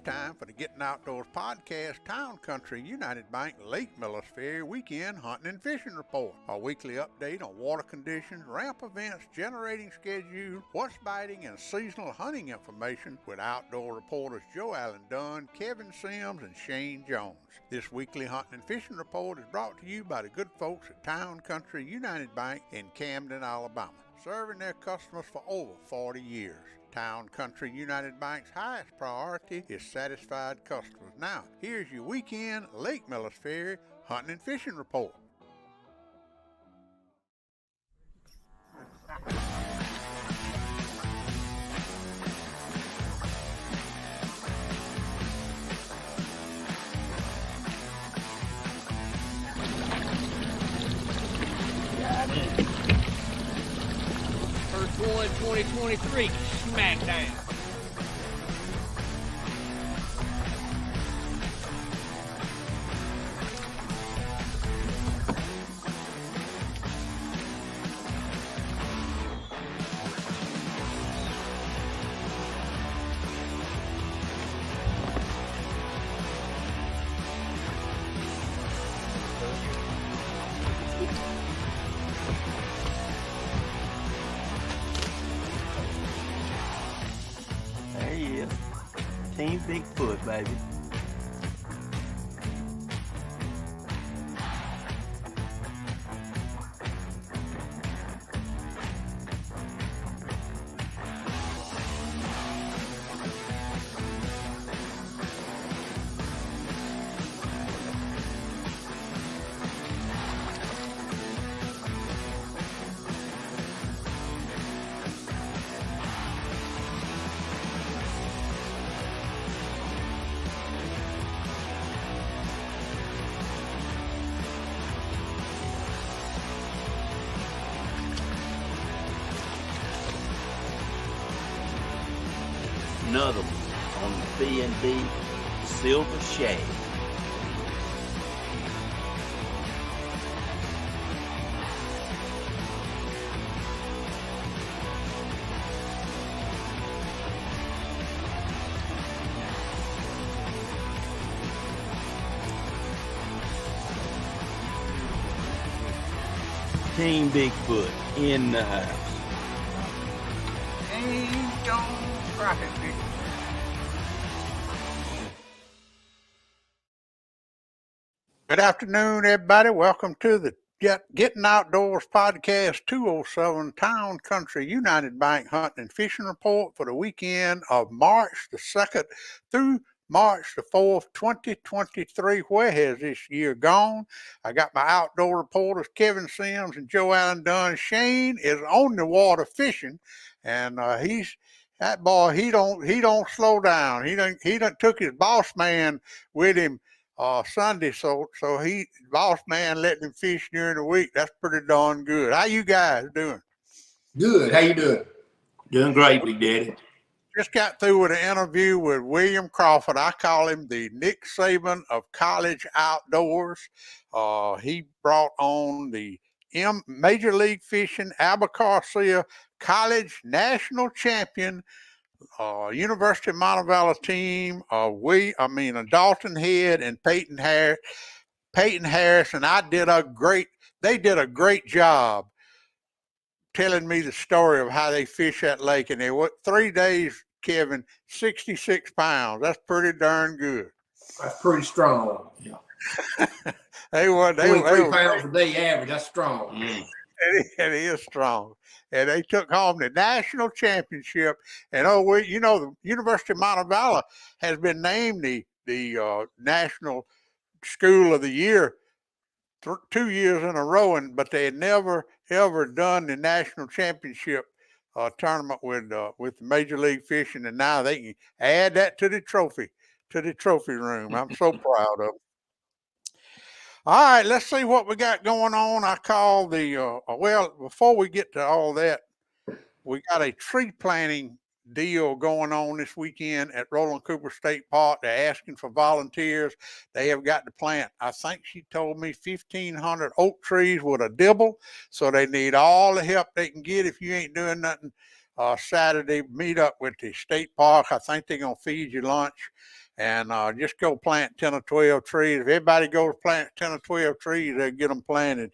time for the Gettin Outdoors podcast, Town Country United Bank Lake Millis Ferry Weekend Hunting and Fishing Report. A weekly update on water conditions, ramp events, generating schedule, what's biting, and seasonal hunting information with outdoor reporters Joe Allen Dunn, Kevin Sims, and Shane Jones. This weekly hunting and fishing report is brought to you by the good folks at Town Country United Bank in Camden, Alabama, serving their customers for over 40 years. Town Country United Bank's highest priority is satisfied customers. Now, here's your weekend Lake Millis Ferry hunting and fishing report. First one, 2023, smackdown. There he is. Team Bigfoot, baby. Another one on the B&B Silver Shade. Team Bigfoot in the house. Ain't Jones Crappie. Good afternoon, everybody. Welcome to the Gettin Outdoors podcast 207 Town Country United Bank Hunting and Fishing Report for the weekend of March the 2nd through March the 4th, 2023. Where has this year gone? I got my outdoor reporters Kevin Sims and Joe Allen Dunn. Shane is on the water fishing, and that boy. He don't slow down. He done took his boss man with him Sunday, so boss man letting him fish during the week. That's pretty darn good. How you guys doing? Good. How you doing? Doing great, Big Daddy. Just got through with an interview with William Crawford. I call him the Nick Saban of college outdoors. He brought on the Major League Fishing Abercrombie College National Champion University of Montevallo team. Dalton Head and Peyton Harris, and they did a great job telling me the story of how they fish that lake. And they went 3 days, Kevin, 66 pounds. That's pretty darn good. That's pretty strong. Yeah. They were 23 pounds a day average. That's strong. It is strong. And they took home the national championship. And the University of Montevallo has been named the National School of the Year 2 years in a row, but they had never ever done the national championship tournament with the Major League Fishing, and now they can add that to the trophy room. I'm so proud of them. All right, let's see what we got going on. I call before we get to all that, we got a tree planting deal going on this weekend at Roland Cooper State Park. They're asking for volunteers. They have got to plant, I think she told me, 1,500 oak trees with a dibble. So they need all the help they can get. If you ain't doing nothing Saturday. Meet up with the state park. I think they're gonna feed you lunch, and just go plant 10 or 12 trees. If everybody goes plant 10 or 12 trees, they'll get them planted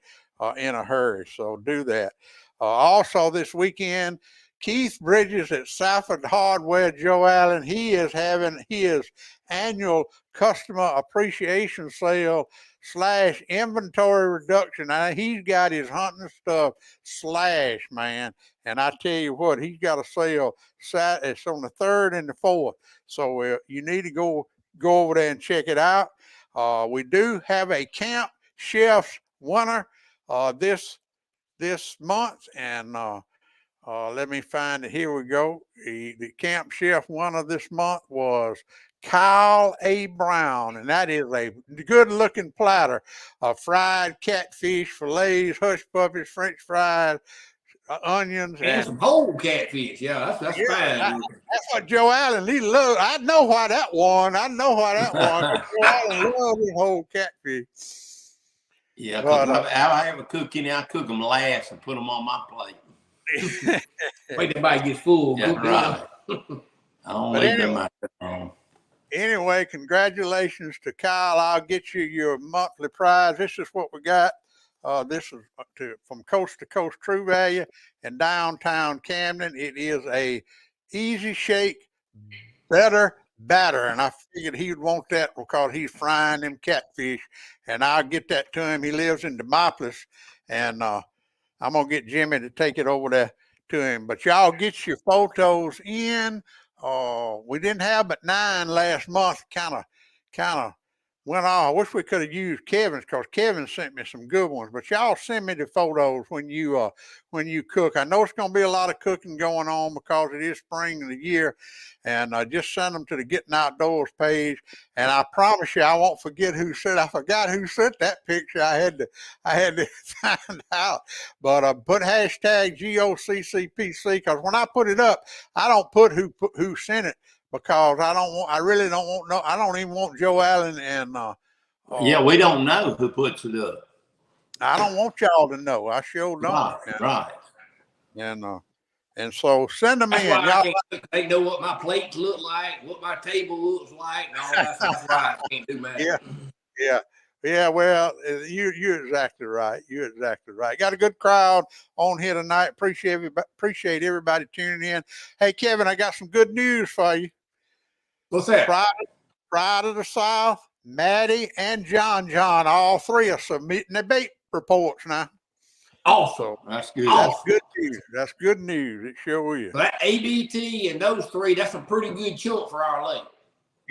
in a hurry. So do that. Also this weekend, Keith Bridges at Safford Hardware, Joe Allen, he is having his annual customer appreciation sale / inventory reduction. Now, he's got his hunting stuff slashed, man. And I tell you what, he's got a sale. It's on the 3rd and the 4th. So you need to go over there and check it out. We do have a Camp Chef's winner this month, and let me find it. Here we go. The Camp Chef winner this month was Kyle A. Brown, and that is a good-looking platter of fried catfish, fillets, hush puppies, French fries, onions, and some whole catfish. Yeah, that's fine. That's what Joe Allen, he loves. I know why that won. Joe Allen loves his whole catfish. Yeah, because if I ever cook any, I cook them last and put them on my plate. Wait till everybody gets full. Yeah, right. I don't leave them out there. Anyway, congratulations to Kyle. I'll get you your monthly prize. This is what we got. This is from Coast to Coast True Value in downtown Camden. It is a easy shake, better batter, and I figured he would want that because he's frying them catfish, and I'll get that to him. He lives in Demopolis, and I'm gonna get Jimmy to take it over there to him. But y'all get your photos in. We didn't have but 9 last month. Kind of went off. I wish we could have used Kevin's, because Kevin sent me some good ones. But y'all send me the photos when you cook. I know it's going to be a lot of cooking going on because it is spring of the year, and just send them to the Gettin Outdoors page. And I promise you, I won't forget who sent. I forgot who sent that picture. I had to find out. But put hashtag GOCCPC, because when I put it up, I don't put who sent it, because I really don't want no. I don't even want Joe Allen and. Yeah, we don't know who puts it up. I don't want y'all to know. I sure don't. Right. And so send them in. Y'all, they know what my plates look like, what my table looks like, and all that. That's why I can't do that. Yeah. Well, you're exactly right. You're exactly right. Got a good crowd on here tonight. Appreciate everybody tuning in. Hey, Kevin, I got some good news for you. What's that? Pride of the South, Maddie and John, all 3 are submitting their bait reports now. Also, that's good. That's good news. That's good news. It sure is. That ABT and those 3, that's a pretty good chunk for our lake.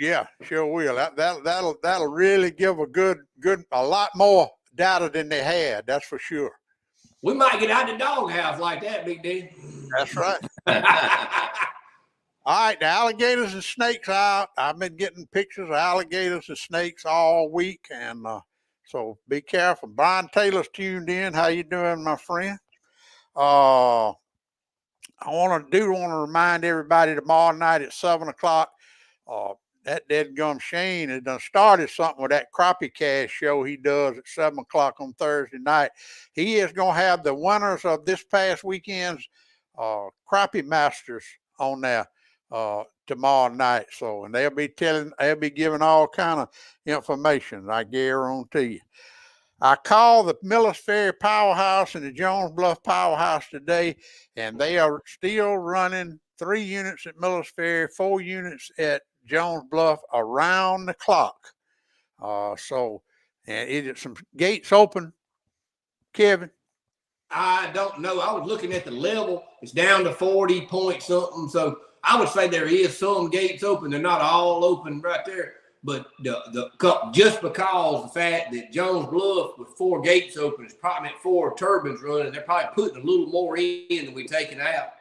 Yeah, sure will. That'll really give a lot more data than they had. That's for sure. We might get out the doghouse like that, Big D. That's right. All right, the alligators and snakes out. I've been getting pictures of alligators and snakes all week, and so be careful. Brian Taylor's tuned in. How you doing, my friend? I want to remind everybody tomorrow night at 7:00. That deadgum Shane has done started something with that Crappie Cast show he does at 7:00 on Thursday night. He is going to have the winners of this past weekend's Crappie Masters on there tomorrow night. So, and they'll be giving all kind of information, I guarantee you. I called the Millis Ferry Powerhouse and the Jones Bluff Powerhouse today, and they are still running 3 units at Millis Ferry, 4 units at Jones Bluff around the clock. And is some gates open, Kevin? I don't know. I was looking at the level. It's down to 40 point something. So I would say there is some gates open. They're not all open right there. But just because the fact that Jones Bluff with 4 gates open is probably at 4 turbines running, they're probably putting a little more in than we're taking out.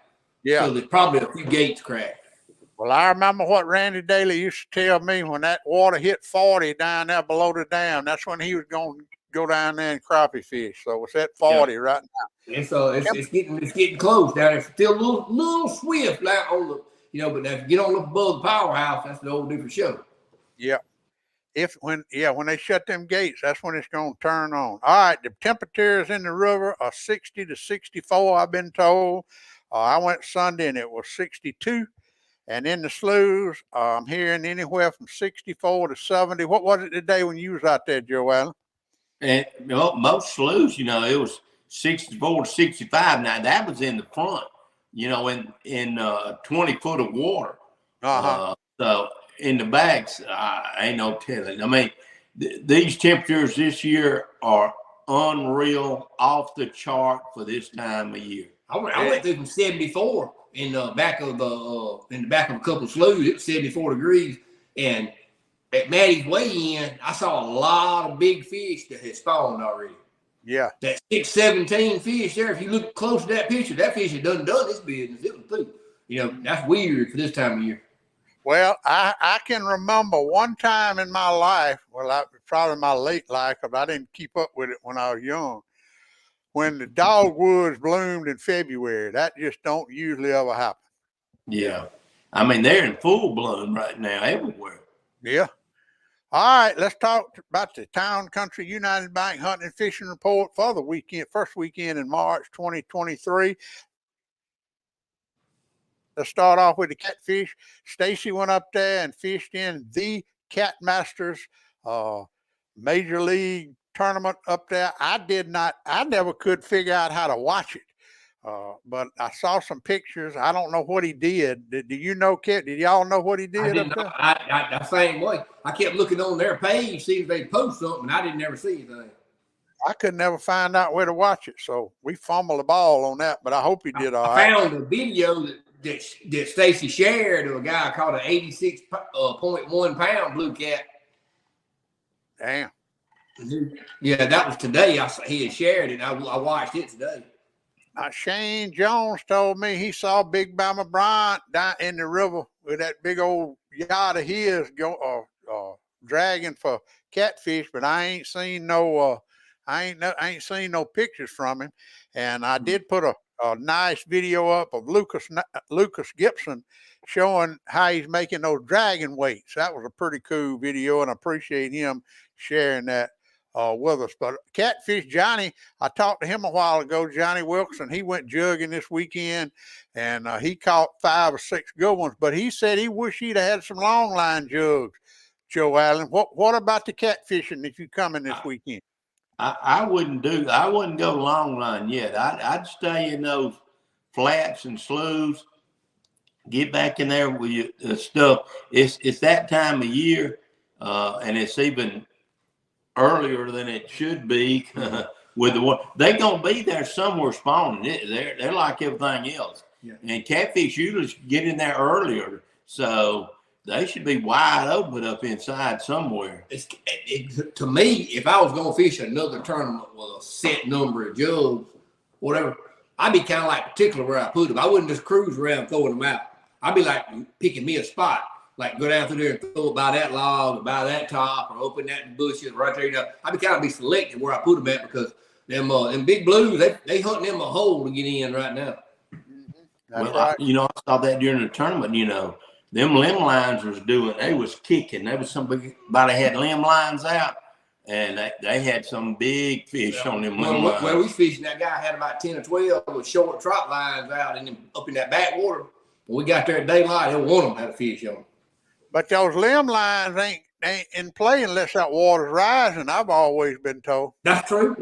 Yeah. So there's probably a few gates cracked. Well, I remember what Randy Daly used to tell me when that water hit 40 down there below the dam. That's when he was going to go down there and crappie fish. So it's at 40 right now. And so it's getting close down there. It's still a little swift like on the, but if you get on up above the powerhouse, that's the whole different show. Yeah. When they shut them gates, that's when it's going to turn on. All right, the temperatures in the river are 60 to 64, I've been told. I went Sunday and it was 62. And in the sloughs, I'm hearing anywhere from 64 to 70. What was it today when you was out there, Joe Allen? And most sloughs, it was 64 to 65. Now that was in the front, in 20 foot of water. So in the backs, ain't no telling. I mean, these temperatures this year are unreal, off the chart for this time of year. I went through from 74 in the back of a couple of sloughs. It was 74 degrees, and at Maddie's weigh-in, I saw a lot of big fish that had spawned already. Yeah, that 617 fish there. If you look close to that picture, that fish had done this business. It was through. That's weird for this time of year. Well, I can remember one time in my life, probably my late life, because I didn't keep up with it when I was young, when the dogwoods bloomed in February. That just don't usually ever happen. Yeah. I mean, they're in full bloom right now everywhere. Yeah. All right, let's talk about the Town Country United Bank Hunting and Fishing Report for the first weekend in March 2023. Let's start off with the catfish. Stacy went up there and fished in the Cat Masters Major League tournament up there. I never could figure out how to watch it. But I saw some pictures. I don't know what he did. Do you know, Kit? Did y'all know what he did up there? I the same way. I kept looking on their page, see if they post something, and I didn't ever see anything. I could never find out where to watch it, so we fumbled the ball on that, but I hope he did all right. I found a video that Stacy shared of a guy called an 86.1 pound blue cat. Damn. Yeah, that was today. He had shared it. I watched it today. Shane Jones told me he saw Big Bama Bryant down in the river with that big old yacht of his dragging for catfish, but I ain't seen no pictures from him. And I did put a nice video up of Lucas Gibson showing how he's making those dragon weights. That was a pretty cool video, and I appreciate him sharing that with us. But Catfish Johnny, I talked to him a while ago, Johnny Wilson. He went jugging this weekend, and he caught 5 or 6 good ones. But he said he wished he'd have had some long line jugs, Joe Allen. What about the catfishing if you coming this weekend? I wouldn't go long line yet. I'd stay in those flats and sloughs. Get back in there with your stuff. It's that time of year, and it's even earlier than it should be with the water. They're gonna be there somewhere spawning. They're like everything else. Yeah. And catfish usually get in there earlier, so they should be wide open up inside somewhere. To me, if I was gonna fish another tournament with a set number of jugs, whatever, I'd be kind of like particular where I put them. I wouldn't just cruise around throwing them out. I'd be like picking me a spot. Like go down through there and throw it by that log, or by that top, or open that bushes right there. I'd be kind of be selective where I put them at, because them big blues, they hunting them a hole to get in right now. Well, right. I saw that during the tournament. Them limb lines they was kicking. There was somebody had limb lines out, and they had some big fish on them limb lines. Where we fishing, that guy had about 10 or 12 with short trot lines out and up in that backwater. When we got there at daylight, one of them had a fish on them. But those limb lines ain't in play unless that water's rising, I've always been told. That's true.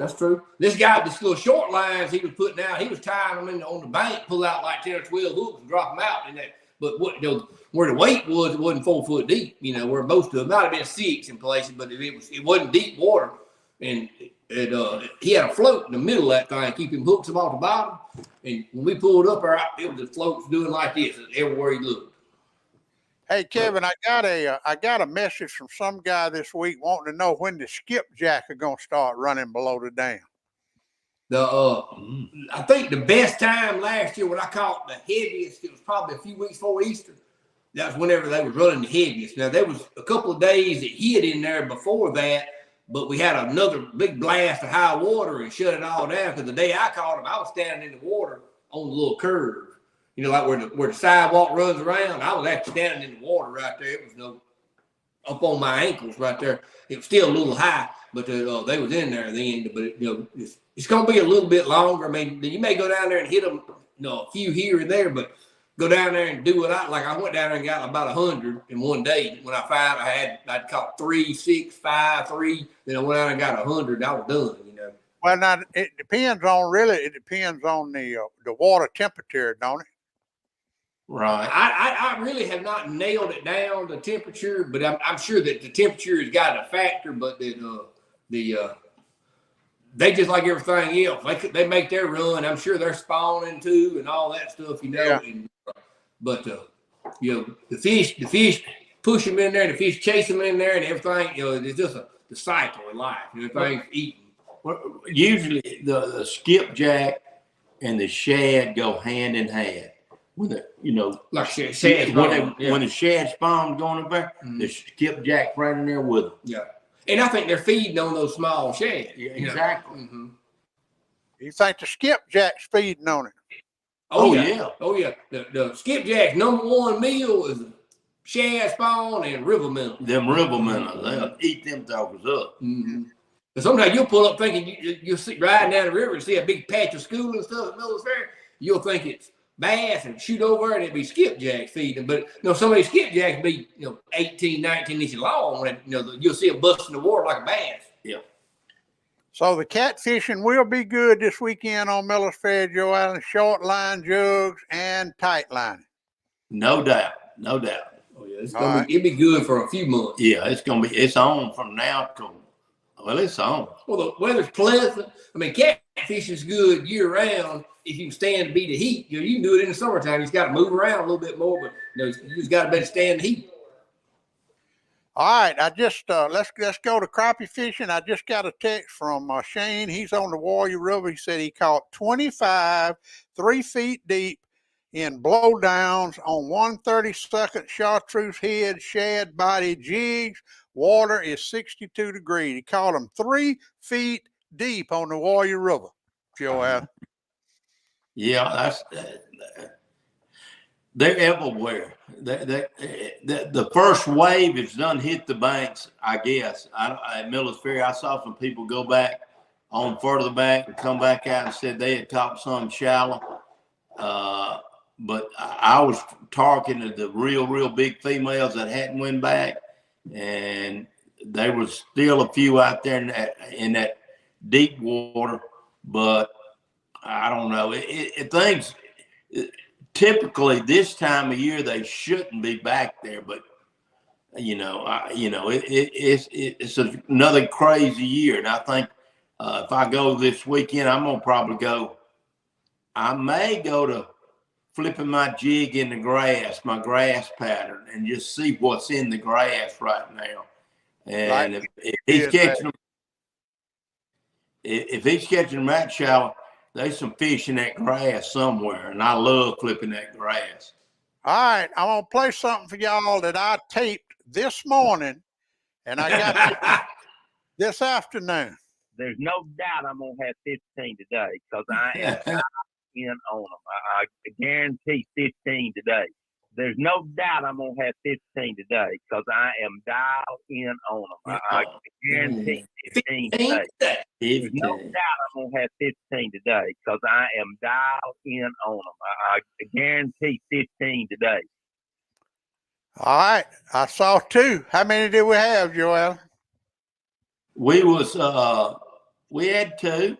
This guy, this little short lines he was putting out, he was tying them on the bank, pull out like 10 or 12 hooks and drop them out in that. But where the weight was, it wasn't 4 foot deep. Where most of them might have been 6 in places, but it wasn't deep water. And he had a float in the middle of that thing, keeping hooks off the bottom. And when we pulled up, it was the floats doing like this everywhere he looked. Hey Kevin, I got a message from some guy this week wanting to know when the skipjack are gonna start running below the dam. I think the best time last year when I caught the heaviest, it was probably a few weeks before Easter. That's whenever they was running the heaviest. Now there was a couple of days that hid in there before that, but we had another big blast of high water and shut it all down. Because the day I caught him, I was standing in the water on the little curve. Like where the sidewalk runs around. I was actually standing in the water right there. It was up on my ankles right there. It was still a little high, but they was in there then. But it's going to be a little bit longer. I mean, you may go down there and hit them a few here and there, but go down there and do what I went down there and got about 100 in one day. When I found I'd caught 3, 6, 5, 3. Then I went out and got 100. I was done. Well, now it depends on the water temperature, don't it? Right. I really have not nailed it down the temperature, but I'm sure that the temperature has got a factor. But that they just like everything else. They make their run. I'm sure they're spawning too and all that stuff. Yeah. But the fish push them in there, and the fish chase them in there, and everything. It's just the cycle in life. Everything's eating. Well, usually the skipjack and the shad go hand in hand. When like shad when the shad spawn going up there, the skipjack right in there with them. Yeah, and I think they're feeding on those small shad. Yeah, exactly. Mm-hmm. You think the skipjack's feeding on it? Oh yeah. The skipjack's #1 meal is shad spawn and river minnows. Them river minnows, they'll eat them dogs up. Mm-hmm. But sometimes you'll pull up thinking you'll see riding down the river and see a big patch of school and stuff at Miller's Fair. You'll think it's bass and shoot over and it'd be skipjacks feeding. But some of these skipjacks be 18, 19 inches long, and you'll see them busting the water like a bass. Yeah. So the catfishing will be good this weekend on Miller's Fair, Joe Allen. Short line jugs and tight line. No doubt. Oh yeah, it'll be good for a few months. Yeah, it's on from now till. Well, it's on. Well, the weather's pleasant. I mean, catfish is good year round if you can stand to beat the heat. You can do it in the summertime. You just got to move around a little bit more, but you just got to better stand the heat. All right, I just let's go to crappie fishing. I just got a text from Shane. He's on the Warrior River. He said he caught 25 3 feet deep in blowdowns on 132nd chartreuse head shad body jigs. Water is 62 degrees. He caught them 3 feet deep on the Warrior River, Joe. Yeah, they're everywhere. The first wave has done hit the banks, I guess. At Miller's Ferry, I saw some people go back on further back and come back out and said they had caught some shallow. But I was talking to the real big females that hadn't went back. And there was still a few out there in that deep water, but I don't know. Things typically this time of year they shouldn't be back there, but it's another crazy year. And I think if I go this weekend, I'm gonna probably go. I may go to flipping my jig in the grass, my grass pattern, and just see what's in the grass right now. And if he's catching them, if he's catching them that shallow, there's some fish in that grass somewhere, and I love flipping that grass. All right, I'm gonna play something for y'all that I taped this morning, and I got this afternoon. There's no doubt I'm gonna have 15 today because I am in on them. I guarantee 15 today. There's no doubt I'm going to have 15 today because I am dialed in on them. I guarantee 15 today. There's no doubt I'm going to have 15 today because I am dialed in on them. I guarantee 15 today. All right. I saw 2. How many did we have, Joel? We had 2.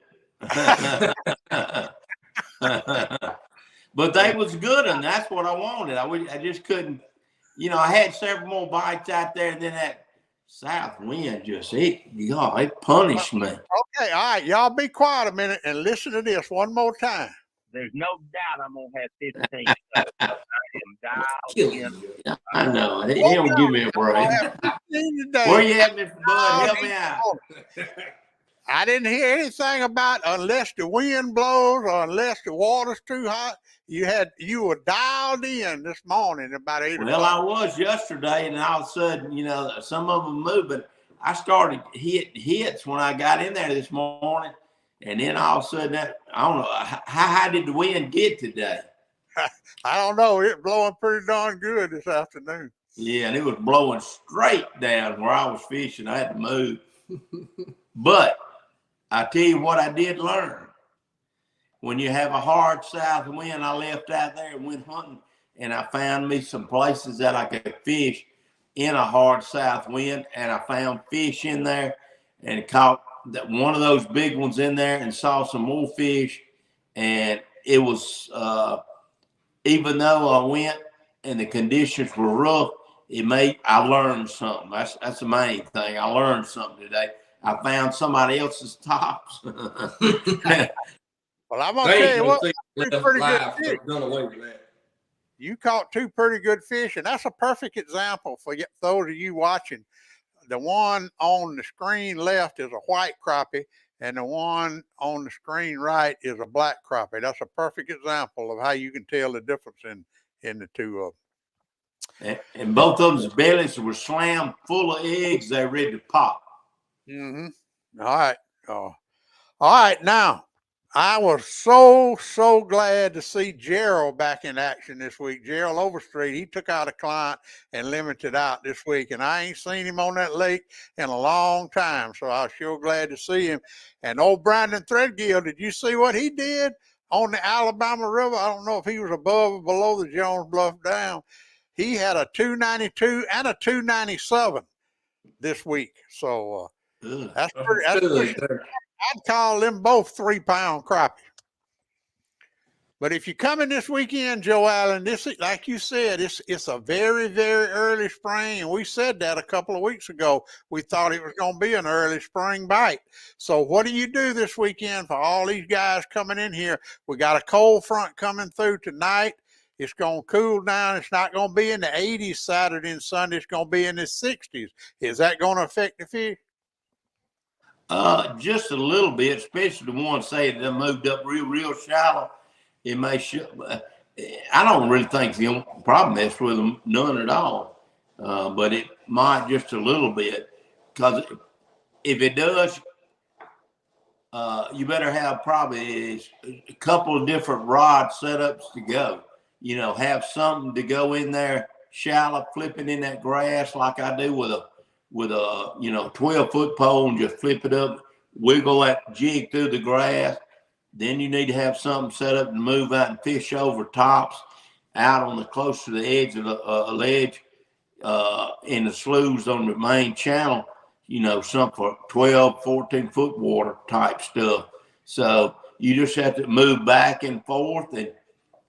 But they was good, and that's what I wanted. I just couldn't, I had several more bites out there, and then that south wind it punished me. Okay, all right, y'all be quiet a minute and listen to this one more time. There's no doubt I'm gonna have 15. I am dialed in. I know. He don't give me a break. Where you at, Mr. Bud? Help me out. I didn't hear anything about unless the wind blows or unless the water's too hot. You were dialed in this morning about 8 o'clock. Well, I was yesterday, and all of a sudden, some of them moved, but I started hitting hits when I got in there this morning, and then all of a sudden, I don't know, how high did the wind get today? I don't know. It's blowing pretty darn good this afternoon. Yeah, and it was blowing straight down where I was fishing. I had to move. But I tell you what I did learn. when you have a hard south wind, I left out there and went hunting, and I found me some places that I could fish in a hard south wind, and I found fish in there and caught one of those big ones in there and saw some more fish. And it was, even though I went and the conditions were rough, I learned something. That's the main thing. I learned something today. I found somebody else's tops. Well, I'm gonna tell you what, pretty good fish. Done away with that. You caught two pretty good fish, and that's a perfect example for those of you watching. The one on the screen left is a white crappie, and the one on the screen right is a black crappie. That's a perfect example of how you can tell the difference in the two of them. And both of them's bellies were slammed full of eggs. They're ready to pop. Mm-hmm. All right. All right. Now, I was so glad to see Gerald back in action this week. Gerald Overstreet, he took out a client and limited out this week, and I ain't seen him on that lake in a long time, so I was sure glad to see him. And old Brandon Threadgill, did you see what he did on the Alabama River? I don't know if he was above or below the Jones Bluff Dam. He had a 292 and a 297 this week, so that's pretty. I'd call them both 3-pound crappie. But if you come in this weekend, Joe Allen, this, like you said, it's a very, very early spring. And we said that a couple of weeks ago. We thought it was going to be an early spring bite. So what do you do this weekend for all these guys coming in here? We got a cold front coming through tonight. It's going to cool down. It's not going to be in the 80s Saturday and Sunday. It's going to be in the 60s. Is that going to affect the fish? Just a little bit, especially the ones say that moved up real shallow. It may I don't really think the problem mess with them none at all, but it might just a little bit, because if it does, you better have probably a couple of different rod setups to go. You know, have something to go in there shallow, flipping in that grass like I do with a 12-foot pole, and just flip it up, wiggle that jig through the grass. Then you need to have something set up to move out and fish over tops out on the close to the edge of the ledge in the sloughs on the main channel, some for 12, 14-foot water type stuff. So you just have to move back and forth, and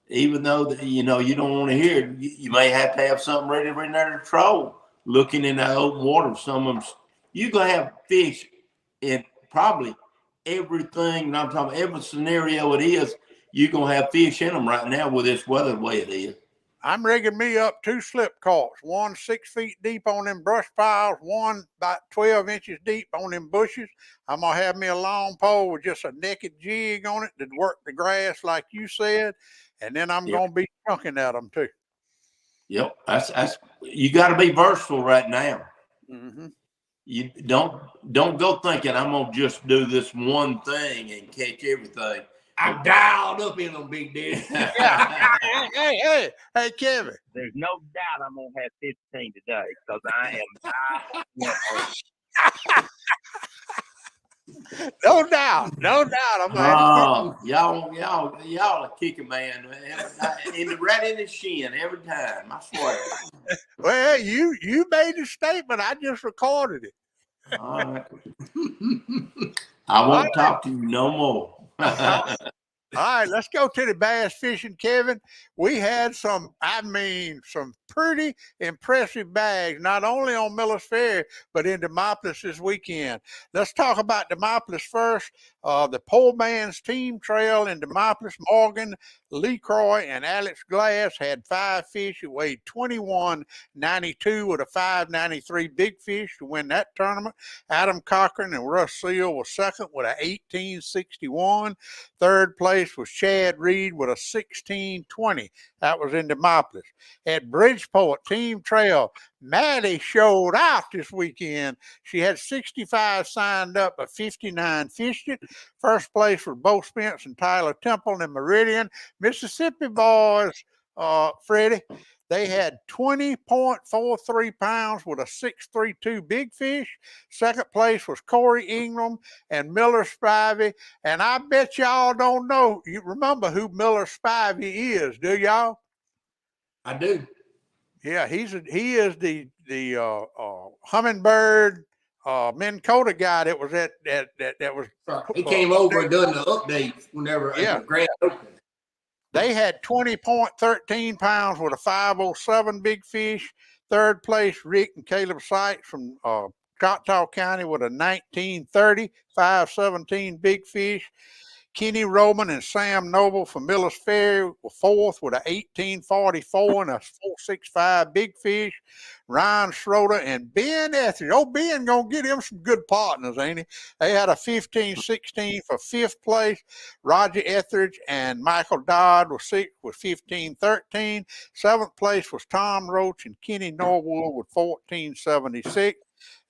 even though you don't want to hear it, you may have to have something ready in there to troll. Looking in that open water, some of them, you're going to have fish in probably everything. And I'm talking every scenario it is, you're going to have fish in them right now with this weather the way it is. I'm rigging me up 2 slip carts, one 6 feet deep on them brush piles, one about 12 inches deep on them bushes. I'm going to have me a long pole with just a naked jig on it to work the grass like you said. And then I'm going to be chunking at them too. Yep, that's you got to be versatile right now. Mm-hmm. You don't go thinking I'm gonna just do this one thing and catch everything. I'm dialed up in them, Big Daddy. Yeah. Hey, Kevin. There's no doubt I'm gonna have 15 today because I am. No doubt. I'm y'all a kicker, man. Right in the shin every time. I swear. Well, you made a statement. I just recorded it. All right. I won't talk to you no more. All right, let's go to the bass fishing, Kevin. We had some pretty impressive bags, not only on Miller's Ferry, but in Demopolis this weekend. Let's talk about Demopolis first. The Pole Man's Team Trail in Demopolis, Morgan, Lee Croy, and Alex Glass had 5 fish. It weighed 21.92 with a 5.93 big fish to win that tournament. Adam Cochran and Russ Seal was second with a 18.61. Third place was Chad Reed with a 16.20. That was in Demopolis. At Bridgeport Team Trail, Maddie showed out this weekend. She had 65 signed up, but 59 fished it. First place was Bo Spence and Tyler Temple in Meridian. Mississippi boys, Freddie, They had 20.43 pounds with a 6.32 big fish. Second place was Corey Ingram and Miller Spivey. And I bet y'all don't know. You remember who Miller Spivey is, do y'all? I do. Yeah, he is the Humminbird Minn Kota guy that was that was. He came over and done the updates whenever the grand opening. They had 20.13 pounds with a 507 big fish. Third place, Rick and Caleb Sykes from Choctaw County with a 1930 517 big fish. Kenny Roman and Sam Noble from Miller's Ferry were fourth with an 1844 and a 465 big fish. Ryan Schroeder and Ben Etheridge. Oh, Ben gonna get him some good partners, ain't he? They had a 1516 for fifth place. Roger Etheridge and Michael Dodd were sixth with 1513. Seventh place was Tom Roach and Kenny Norwood with 1476.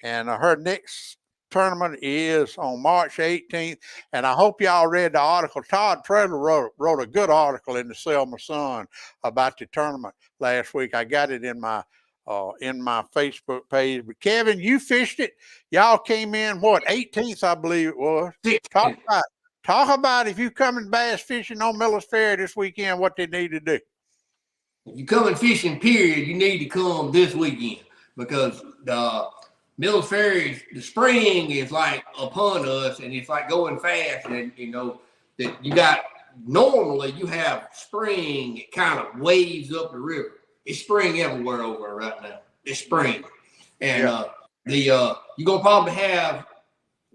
And her next tournament is on March 18th, and I hope y'all read the article. Todd Traylor wrote a good article in the Selma Sun about the tournament last week. I got it in my Facebook page. But Kevin, you fished it. Y'all came in 18th, I believe it was. Talk about if you coming bass fishing on Miller's Ferry this weekend, what they need to do. If you coming fishing, period, you need to come this weekend because Miller's Ferry, the spring is like upon us, and it's like going fast. And you know that you got normally you have spring, it kind of waves up the river. It's spring everywhere over right now. It's spring, and you're gonna probably have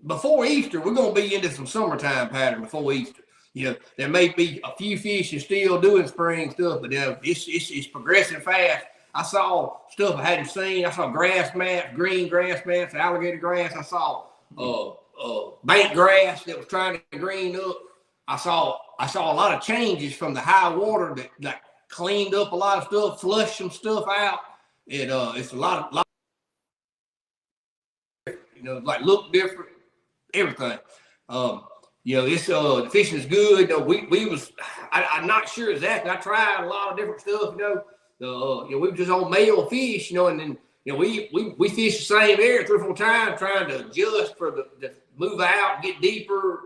before Easter. We're gonna be into some summertime pattern before Easter. You know, there may be a few fish are still doing spring stuff, but it's progressing fast. I saw stuff I hadn't seen. I saw grass mats, green grass mats, alligator grass. I saw bank grass that was trying to green up. I saw a lot of changes from the high water that cleaned up a lot of stuff, flushed some stuff out. It's a lot you know, like look different, everything. You know, it's the fishing is good. You know, I'm not sure exactly. I tried a lot of different stuff, you know. You know, we were just on male fish, you know, and then you know we fish the same area 3 or 4 times, trying to adjust for the move out, get deeper,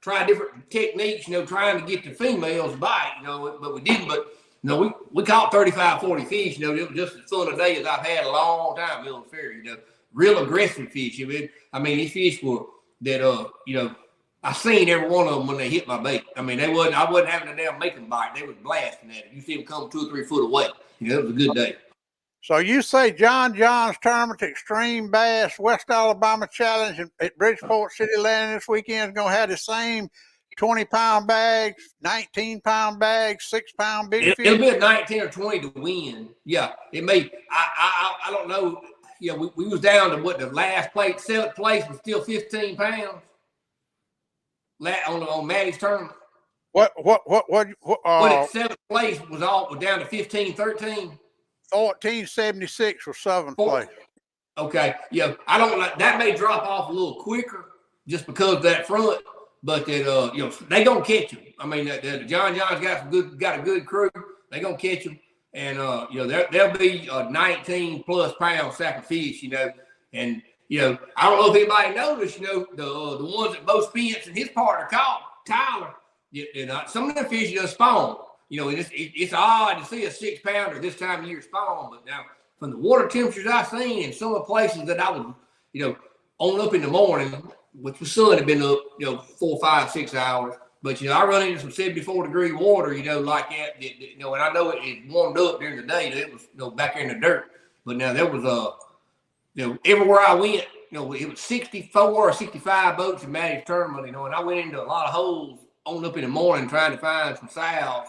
try different techniques, you know, trying to get the females to bite, you know, but we didn't. But you know, we caught 35, 40 fish, you know, it was just as fun a day as I've had a long time on the ferry, you know, real aggressive fish. I mean, these fish were that you know. I seen every one of them when they hit my bait. I mean, I wasn't having to damn make them bite. They was blasting at it. You see them come 2 or 3 foot away. You know, it was a good day. So you say John John's Tournament Extreme Bass West Alabama Challenge at Bridgeport City Landing this weekend is going to have the same 20-pound bags, 19-pound bags, 6-pound big fish? It'll be a 19 or 20 to win. Yeah, it may. I don't know. Yeah, we was down to what the last place, 7th place was still 15 pounds. On Maddie's tournament. What 7th place was down to 15, 13. 1476 was 7th place. Okay. Yeah. I don't like that may drop off a little quicker just because of that front, but that you know, they gonna catch them. I mean John John's got a good crew. They gonna catch them. And you know, there'll be a 19 plus pound sack of fish, you know, and you know, I don't know if anybody noticed, you know, the ones that Bo Spence and his partner caught, Tyler, some of them fish just spawn. You know, it's odd to see a 6-pounder this time of year spawn, but now from the water temperatures I've seen in some of the places that I was, you know, on up in the morning, which the sun had been up, you know, 4, 5, 6 hours. But, you know, I run into some 74-degree water, you know, like that, you know, and I know it warmed up during the day. It was, you know, back there in the dirt. But now there was you know, everywhere I went, you know, it was 64 or 65 boats in Maddie's tournament, you know, and I went into a lot of holes on up in the morning trying to find some sows,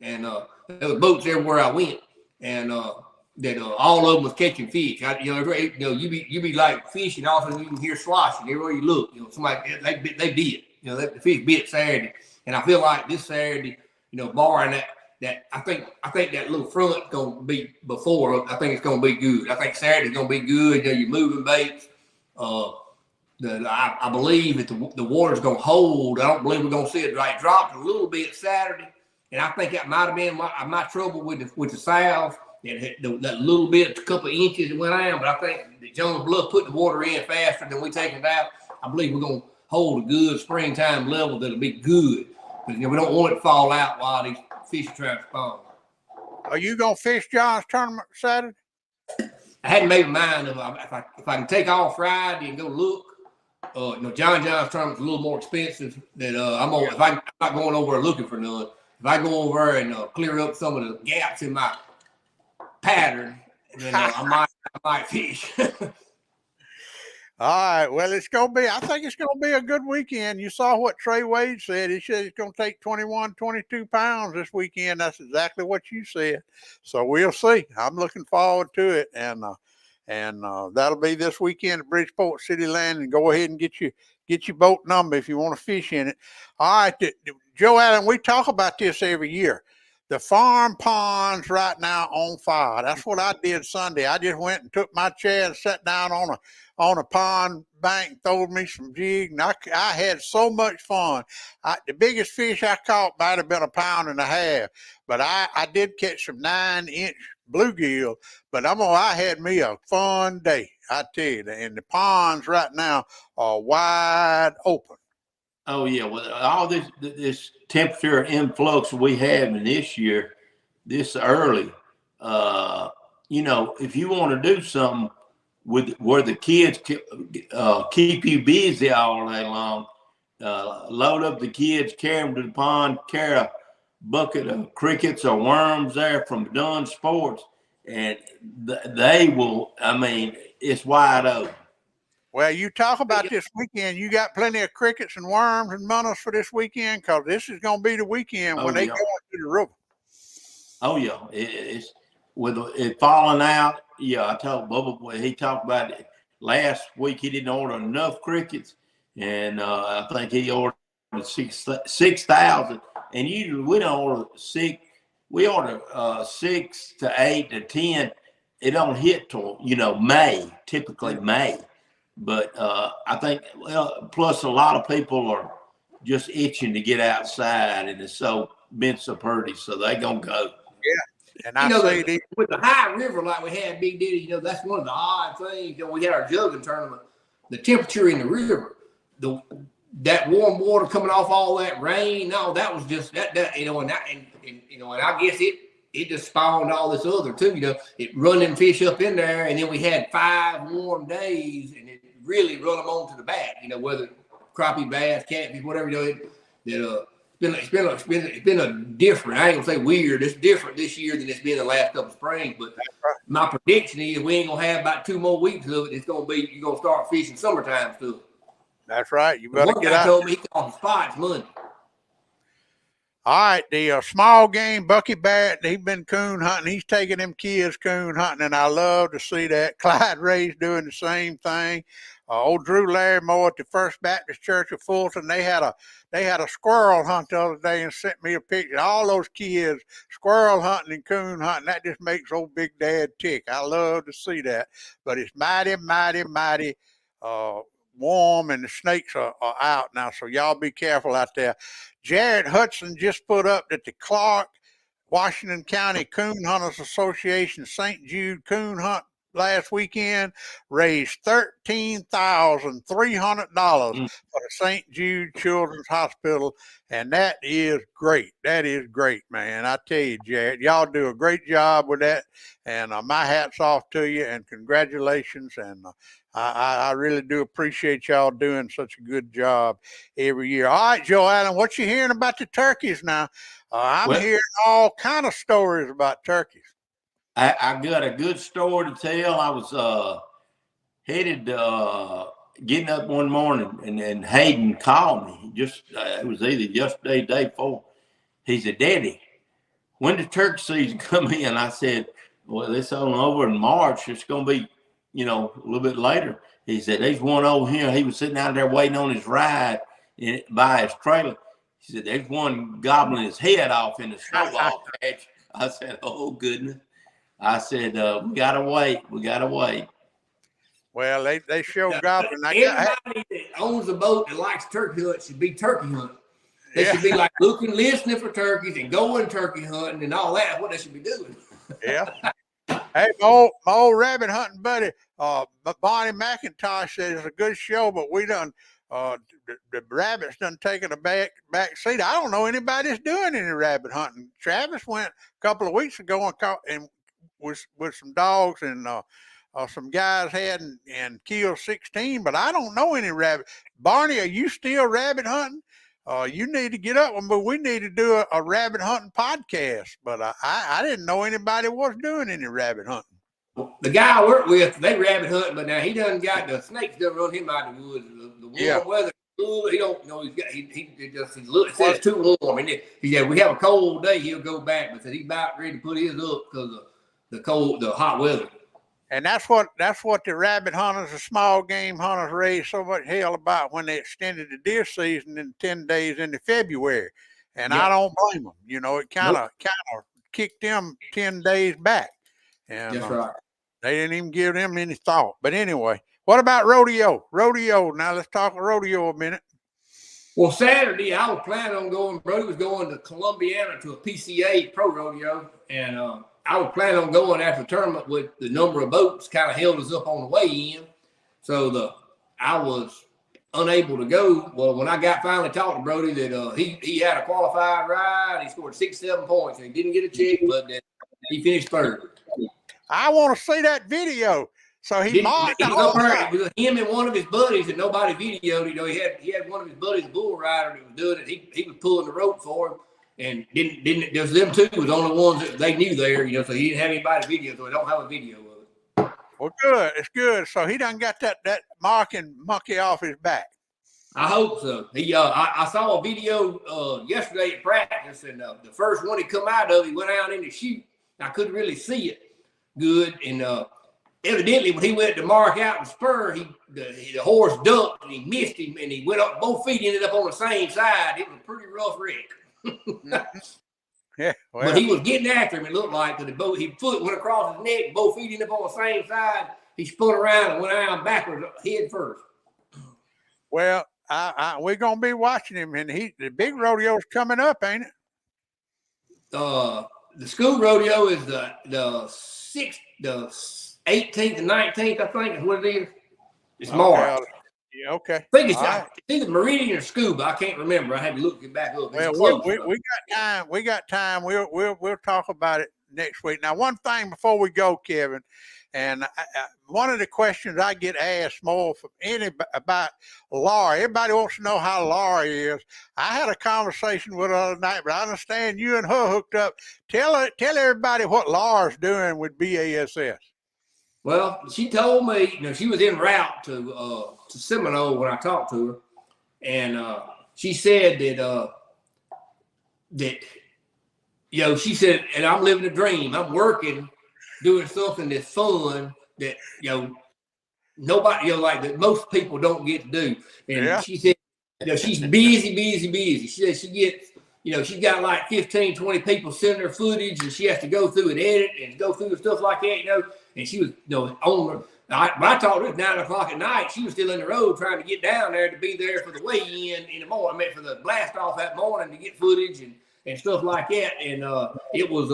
and there were boats everywhere I went, and that all of them was catching fish. You be like fishing, all of a sudden you can hear sloshing everywhere you look. You know, somebody they bit, you know, the fish bit Saturday, and I feel like this Saturday, you know, barring that I think that little front gonna be before. I think it's gonna be good. I think Saturday's gonna be good. You know, you're moving baits. I believe that the water's gonna hold. I don't believe we're gonna see it dropped a little bit Saturday, and I think that might have been my trouble with the sows. that little bit, a couple of inches it went out, but I think the Jones Bluff put the water in faster than we take it out. I believe we're going to hold a good springtime level that'll be good. But we don't want it to fall out while these fish are trying to spawn. Are you going to fish John's tournament Saturday? I hadn't made my mind up. If I can take off Friday and go look, John John's tournament's a little more expensive than I'm not going over looking for none. If I go over and clear up some of the gaps in my pattern, then I might fish. All right. Well, I think it's going to be a good weekend. You saw what Trey Wade said. He said it's going to take 21, 22 pounds this weekend. That's exactly what you said. So we'll see. I'm looking forward to it. And that'll be this weekend at Bridgeport City Landing. Go ahead and get your boat number if you want to fish in it. All right. Joe Allen, we talk about this every year. The farm ponds right now on fire. That's what I did Sunday. I just went and took my chair and sat down on a pond bank, throwed me some jig, and I had so much fun. The biggest fish I caught might have been 1.5 pounds, but I did catch some 9-inch bluegill. But I had me a fun day, I tell you. And the ponds right now are wide open. Oh yeah, well, all this temperature influx we have in this year, this early, if you want to do something where the kids keep you busy all day long, load up the kids, carry them to the pond, carry a bucket of crickets or worms there from Dunn Sports, and they will. I mean, it's wide open. Well, you talk about this weekend. You got plenty of crickets and worms and minnows for this weekend, because this is going to be the weekend when they go into the river. Oh yeah, it's with it falling out. Yeah, I told Bubba. He talked about it last week. He didn't order enough crickets, and I think he ordered 6,000. And usually we don't order 6. We order 6 to 8 to 10. It don't hit till May, typically May. But I think, plus a lot of people are just itching to get outside, and it's been so pretty, so they gonna go. Yeah, and I say with the high river like we had, Big Diddy, that's one of the odd things. We had our jugging tournament. The temperature in the river, that warm water coming off all that rain, no, that was just that and I guess it just spawned all this other too. It run them fish up in there, and then we had 5 warm days, and it really run them onto the back. Whether crappie, bass, catfish, whatever. It's been a different. I ain't gonna say weird. It's different this year than it's been the last couple of springs. But my prediction is we ain't gonna have about 2 more weeks of it. It's gonna be you're gonna start fishing summertime stuff. That's right. You better get out. One guy told me he caught some spots Monday. All right, the small game Bucky Barrett, he's been coon hunting. He's taking them kids coon hunting, and I love to see that. Clyde Ray's doing the same thing. Old Drew Larrymore at the First Baptist Church of Fulton, they had a squirrel hunt the other day and sent me a picture. All those kids squirrel hunting and coon hunting, that just makes old Big Dad tick. I love to see that. But it's mighty, mighty, mighty warm, and the snakes are out now, so y'all be careful out there. Jared Hudson just put up that the Clark, Washington County Coon Hunters Association St. Jude Coon Hunt last weekend raised $13,300 for the St. Jude Children's Hospital, and that is great. That is great, man. I tell you, Jared, y'all do a great job with that, and my hat's off to you, and congratulations, and I really do appreciate y'all doing such a good job every year. All right, Joe Allen, what you hearing about the turkeys now? I'm hearing all kind of stories about turkeys. I got a good story to tell. I was headed, getting up one morning, and Hayden called me. It was either yesterday, day before. He said, "Daddy, when the turkey season come in?" I said, "Well, it's on over in March. It's going to be, a little bit later." He said, "There's one over here." He was sitting out there waiting on his ride by his trailer. He said, "There's one gobbling his head off in the snowball patch." I said, "Oh, goodness." I said, we got to wait. We got to wait. Well, they show gobbling. Everybody that owns a boat that likes turkey hunt should be turkey hunting. They should be like listening for turkeys and going turkey hunting and all that. What they should be doing. Yeah. Hey, my old rabbit hunting buddy, Bonnie McIntosh said it's a good show, but we done the rabbits done taken a back seat. I don't know anybody that's doing any rabbit hunting. Travis went a couple of weeks ago and caught and with some dogs and some guys had and killed 16, but I don't know any rabbit. Barney, are you still rabbit hunting? You need to get up, but we need to do a rabbit hunting podcast. But I didn't know anybody was doing any rabbit hunting. The guy I work with, they rabbit hunting, but now he done got the snakes done run him out of the woods. The warm weather, he don't know. He says it's too warm. And he said we have a cold day, he'll go back, but he's about ready to put his up because of the hot weather. And that's what the rabbit hunters, the small game hunters, raised so much hell about when they extended the deer season in 10 days into February. And I don't blame them. You know, it kind of kicked them 10 days back. And that's right. They didn't even give them any thought. But anyway, what about rodeo? Rodeo. Now let's talk rodeo a minute. Well, Saturday I was planning on going. Brody was going to Columbiana to a PCA pro rodeo, and I was planning on going after the tournament, with the number of boats kind of held us up on the way in. So I was unable to go. Well, when I finally talked to Brody that he had a qualified ride, he scored 6-7 points. And he didn't get a check, but he finished third. I want to see that video. So he mocked. It was him and one of his buddies, and nobody videoed. You know, he had one of his buddies, a bull rider, that was doing it. He was pulling the rope for him. And didn't just them two was the only ones that they knew there, you know, so he didn't have anybody video, so they don't have a video of it. Well, good. It's good. So he done got that marking monkey off his back. I hope so. I saw a video yesterday at practice, and the first one he come out of, he went out in the chute. I couldn't really see it good, and evidently when he went to mark out the spur, the horse ducked and he missed him, and he went up, both feet ended up on the same side. It was a pretty rough wreck. Yeah, well, but he was getting after him. It looked like because his foot went across his neck, both feet ended up on the same side. He spun around and went around backwards, head first. Well, we're gonna be watching him, and the big rodeo's coming up, ain't it? The school rodeo is the 18th and 19th, I think is what it is. It's March. Yeah, okay. I think it's either Meridian or Scuba. I can't remember. I had to look it back up. Well, we got time. We got time. We'll talk about it next week. Now, one thing before we go, Kevin, and one of the questions I get asked more from about Laura. Everybody wants to know how Laura is. I had a conversation with her the other night, but I understand you and her hooked up. Tell everybody what Laura's doing with BASS. Well, she told me, you know, she was en route to Seminole when I talked to her, and she said that you know, she said, and I'm living a dream. I'm working, doing something that's fun that, you know, nobody, you know, like that most people don't get to do. And she said, you know, she's busy. She said she gets, you know, she's got like 15, 20 people sending her footage, and she has to go through and edit and go through and stuff like that, you know. And she was, you know, on her. When I talked to her at 9 o'clock at night, she was still in the road trying to get down there to be there for the weigh-in in the morning. I meant for the blast off that morning to get footage and stuff like that. And it was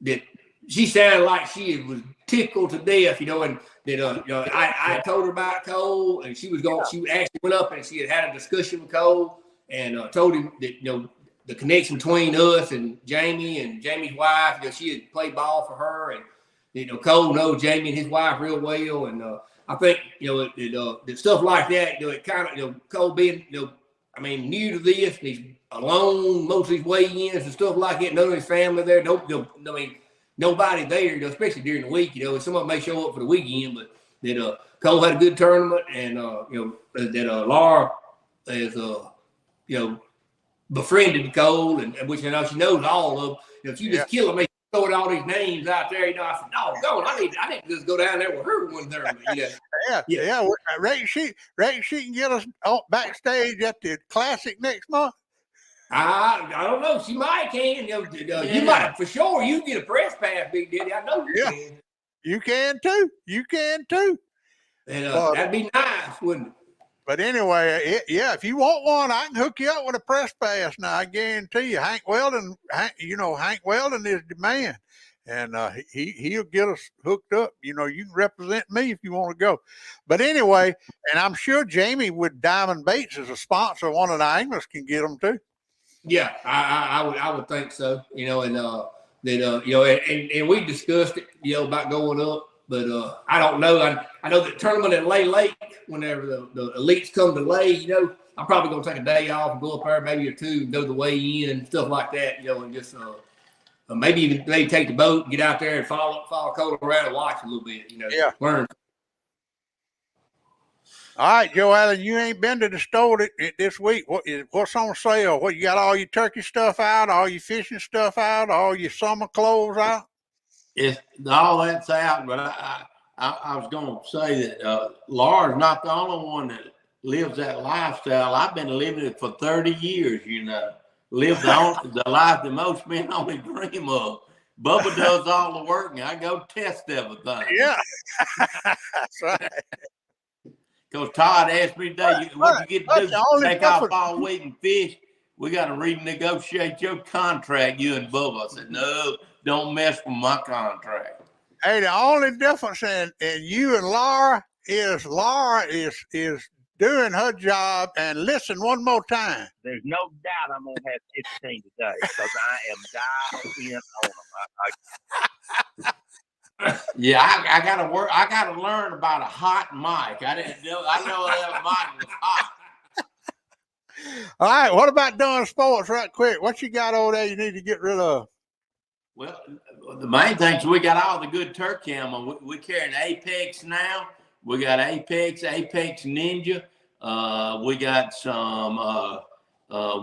that she sounded like she was tickled to death, you know. And that you know, I told her about Cole, and she actually went up and she had a discussion with Cole and told him that, you know, the connection between us and Jamie and Jamie's wife, you know, she had played ball for her, and you know, Cole knows Jamie and his wife real well, and I think, you know, the stuff like that, you know, it kind of, you know, Cole being, you know, I mean, new to this, and he's alone most of his weigh-ins and stuff like that. None of his family there. I mean, nobody there, you know, especially during the week. You know, someone may show up for the weekend, but that Cole had a good tournament, and you know, that Laura is you know, befriended Cole, and which, you know, she knows all of them. You know, if you just kill him, throwing all these names out there, you know, I said, no, I need to just go down there with her one there. You know? Yeah. Reckon she can get us backstage at the Classic next month. I don't know. She might can. You know, you might for sure. You get a press pass, Big Daddy. I know you can. You can too. And that'd be nice, wouldn't it? But anyway, if you want one, I can hook you up with a press pass. Now, I guarantee you, Hank Weldon is the man. and he'll get us hooked up. You know, you can represent me if you want to go. But anyway, and I'm sure Jamie with Diamond Baits as a sponsor, one of the anglers can get them too. Yeah, I would think so. You know, and that you know, and we discussed it, you know, about going up, but I don't know. I know the tournament at Lay Lake, whenever the elites come to Lay, you know, I'm probably gonna take a day off and go up there, maybe or two, and go the way in and stuff like that, you know, and just maybe even take the boat and get out there and follow Colorado and watch a little bit, you know, learn. All right, Joe Allen, you ain't been to the store this week. What's on sale? What, you got all your turkey stuff out, all your fishing stuff out, all your summer clothes out? It's all that's out, but I was going to say that Laura's not the only one that lives that lifestyle. I've been living it for 30 years, you know. Live the life that most men only dream of. Bubba does all the work, and I go test everything. Yeah, that's right. Because Todd asked me today, what you get to do? Take off all week and fish. We got to renegotiate your contract, you and Bubba. I said, no, don't mess with my contract. Hey, the only difference in you and Laura is doing her job. And listen one more time. There's no doubt I'm going to have 15 today because I am dialed in on them. Yeah, I got to work. I got to learn about a hot mic. I know that mic was hot. All right, what about doing sports right quick? What you got over there you need to get rid of? Well, the main thing is we got all the good turkey ammo. We carry an Apex now. We got Apex Ninja. We got some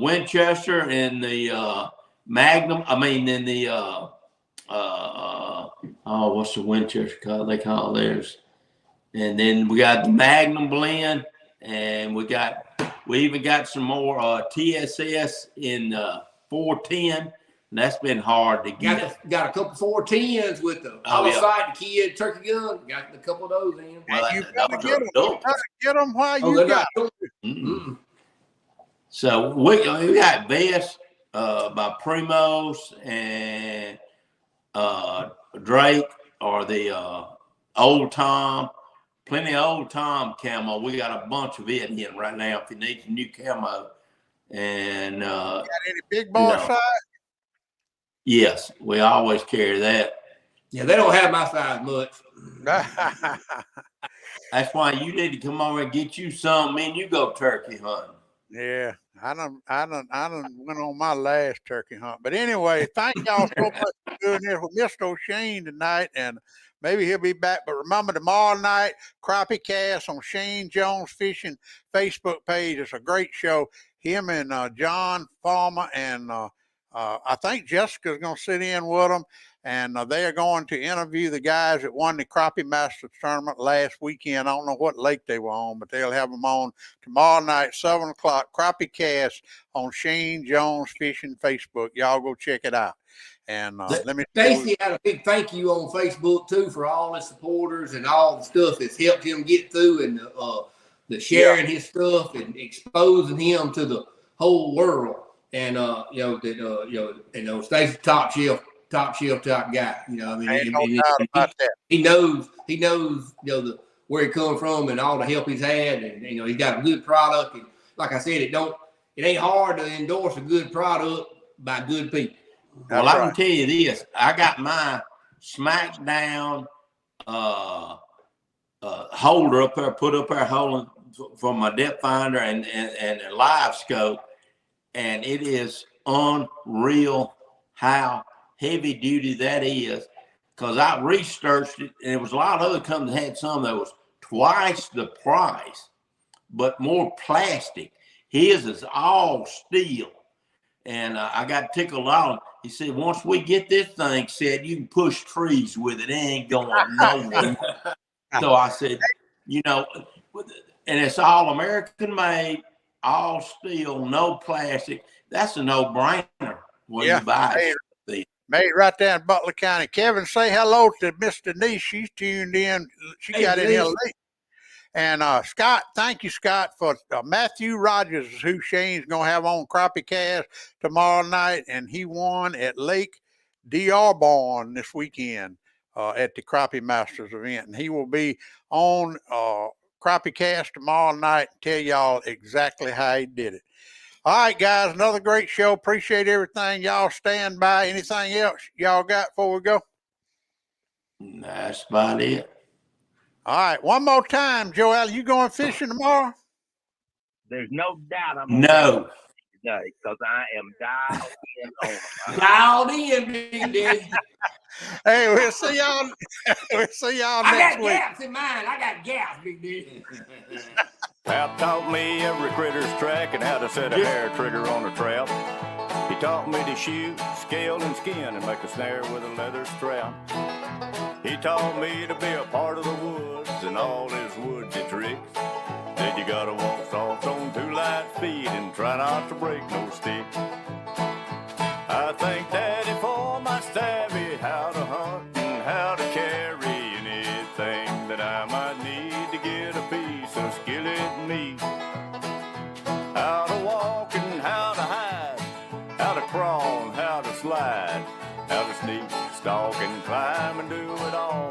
Winchester in the Magnum. I mean, in the what's the Winchester called? They call theirs. And then we got the Magnum blend, and we even got some more TSS in 410. And that's been hard to get. Got a couple 410s with the Homicide, the Kid, turkey gun. Got a couple of those in. Well, you gotta get them. You gotta get them while you got them. Mm-hmm. So we got vests by Primos and Drake or the Old Tom. Plenty of Old Tom camo. We got a bunch of it in right now if you need some new camo. And got any big boy size? Yes, we always carry that. Yeah, they don't have my size much. That's why you need to come over and get you some. Man, you go turkey hunting. Yeah, I done went on my last turkey hunt. But anyway, thank y'all so much for doing this. We missed O'Shane tonight, and maybe he'll be back. But remember, tomorrow night, Crappie Cast on Shane Jones Fishing Facebook page. It's a great show. Him and John Farmer and I think Jessica's going to sit in with them, and they are going to interview the guys that won the Crappie Masters tournament last weekend. I don't know what lake they were on, but they'll have them on tomorrow night, 7 o'clock, Crappie Cast on Shane Jones Fishing Facebook. Y'all go check it out. And let me. Stacy had a big thank you on Facebook too for all his supporters and all the stuff that's helped him get through, and the sharing his stuff and exposing him to the whole world. And Stacy's top shelf type guy. You know, I mean, he knows where he come from and all the help he's had, and he's got a good product. And like I said, it ain't hard to endorse a good product by good people. Well, I can tell you this: I got my Smackdown holder up there, put up there, holding for my depth finder and a live scope. And it is unreal how heavy duty that is, because I researched it, and there was a lot of other companies that had some that was twice the price, but more plastic. His is all steel, and I got tickled on. He said, once we get this thing set, you can push trees with it. It ain't going nowhere. So I said, and it's all American made. All steel, no plastic. That's a no-brainer when you buy it. Made right there in Butler County. Kevin, say hello to Miss Denise. She's tuned in. She got in here late. And Scott, thank you, Scott, for Matthew Rogers, who Shane's going to have on Crappie Cast tomorrow night. And he won at Lake D.R. Born this weekend at the Crappie Masters event, and he will be on Crappie Cast tomorrow night and tell y'all exactly how he did it. All right, guys, another great show. Appreciate everything. Y'all stand by. Anything else y'all got before we go? That's about it. All right, one more time, Joel. You going fishing tomorrow? There's no doubt I'm No. today because I am dialed in on them. Dialed in, Big Daddy. Hey, we'll see y'all. We'll see y'all I next got week. gaps in mine. I got gaps, Big Daddy. Pap taught me every critter's track and how to set a hair trigger on a trap. He taught me to shoot, scale, and skin and make a snare with a leather strap. He taught me to be a part of the woods and all his woodsy tricks. Said you gotta walk soft on 2 light feet and try not to break no stick. I thank Daddy for my savvy, how to hunt and how to carry anything that I might need to get a piece of skillet meat. How to walk and how to hide, how to crawl and how to slide, how to sneak, stalk, and climb and do it all